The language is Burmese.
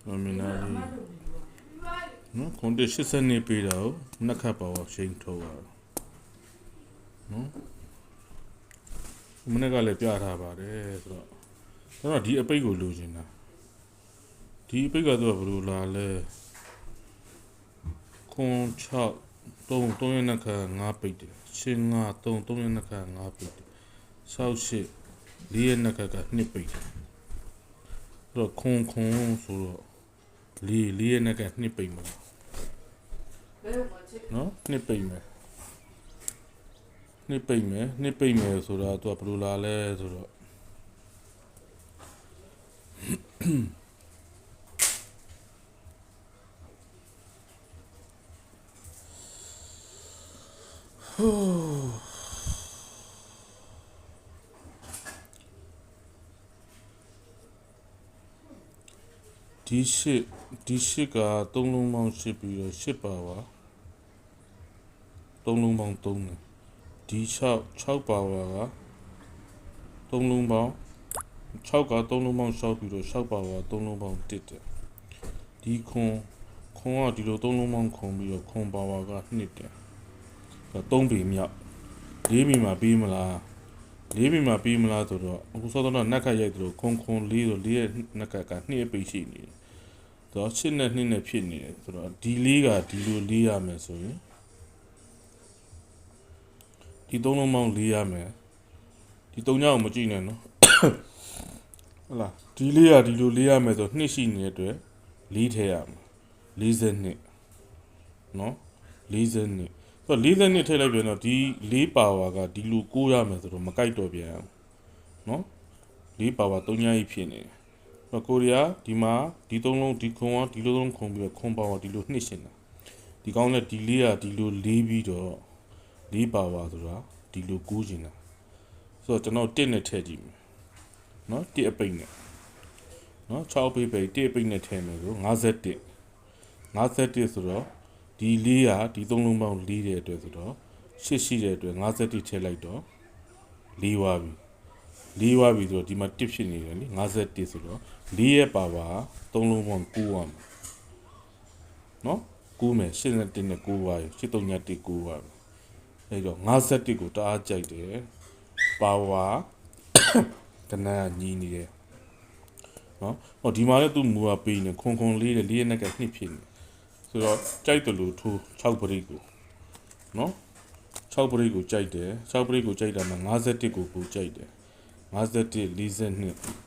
nominally နော်ခွန်တ80နှစ်ပေးတာကိုနှစ်ခတ်ပါဝရှိန်ထုတ်ရအောင်နော်မနေ့ကလည်းပြထားပါတယ်ဆိုတော့ကျွန်တော်ဒီအပိတ်ကိုလိုချင်တာဒီအပိတ်ကတော့ဘယ်လိုလာလဲခွန်6 3ရနှစ်ခတ်5ပိတ်တယ်ရှင်5 3ရနှစ်ခတ်5ပိတ်တယ်68 4ရနှစ်ခတ်က2ပိတ်တယ်ဆိုတော့ခွန်ဆိုတော့4ရနှစ်ခတ်2ပိတ်မှာနော်2ပိတ်မယ်2ပိတ်မယ်ဆိုတော့သူကဘယ်လိုလာလဲဆိုတော့ဒီရှစ်က3လုံးပေါင်း8ပြီးတော့8ပါပါ3လုံးပေါင်း3တယ်ဒီ6ပါပါက3လုံးပေါင်း6က3လုံးပေါင်း6ပြီးတော့6ပါပါ3လုံးပေါင်း1တယ်ဒီခွန်ကဒီလို3လုံးပေါင်းခွန်ပြီးတော့ခွန်ပါပါက2တယ်3ပေမြောက်4မိမှာပြီးမလား4မိမှာပြီးမလားဆိုတော့အခုစောတော့နက်ခတ်ရိုက်သလိုခွန်4ဆို4ရဲ့နက်က2ပိတ်ရှိနေတယ်ဆိုတော့8နဲ့2နဲ့ဖြစ်နေတယ်ဆိုတော့ဒီ4ကဒီလို4ရမယ်ဆိုရင်ဒီ3လုံးပေါင်း4ရမယ်ဒီ3ညောင်မကြည့်နဲ့နော်ဟုတ်လားဒီ4ကဒီလို4ရမယ်ဆို2ရှိနေတဲ့အတွက်4ထည့်ရမယ်42နော်42ဆိုတော့42ထည့်လိုက်ပြန်တော့ဒီ4ပါဝါကဒီလို9ရမယ်ဆိုတော့မကိုက်တော့ပြန်နော်4ပါဝါ3ညကြီးဖြစ်နေတယ်ဆိုတော့ကိုရီးယားဒီမှာဒီ3လုံးဒီခွန်ကဒီလိုလုံးခုံပြီးတော့ခွန်ပါဝါဒီလို2ရှင်တာဒီကောင်းနဲ့ဒီ4ကဒီလို4ပြီးတော့4ပါဝါဆိုတာဒီလို9ရှင်တာဆိုတော့ကျွန်တော်1နဲ့ထည့်ကြည့်မယ်နော်1အပိတ်နဲ့နော်6ပိတ်1အပိတ်နဲ့ထည့်မယ်ဆို51ဆိုတော့ဒီ4ကဒီ3လုံးပေါင်း4တဲ့အတွက်ဆိုတော့8ရှိတဲ့အတွက်51ထည့်လိုက်တော့4ဝါပြီ4ဝါပြီဆိုတော့ဒီမှာ1ဖြစ်နေတယ်လေ51ဆိုတော့4ရဲ့ပါပါ3လုံးပေါင်း9ဝါမယ်နော်9မယ်8နဲ့1နဲ့9ဝါရ8 3ည1 9ဝါအဲ့တော့51ကိုတအားကြိုက်တယ်ပါဝါကနန်းညီနေတယ်နော်ဟောဒီမှာလည်းသူ့မူကပေးနေခွန်လေးတဲ့4ရဲ့နက်က2ဖြစ်နေဆိုတော့ကြိုက်တယ်လို့ထိုး6ပရိတ်ကိုနော်6ပရိတ်ကိုကြိုက်တယ်6ပရိတ်ကိုကြိုက်တာမှာ51ကိုကြိုက်တယ်51 42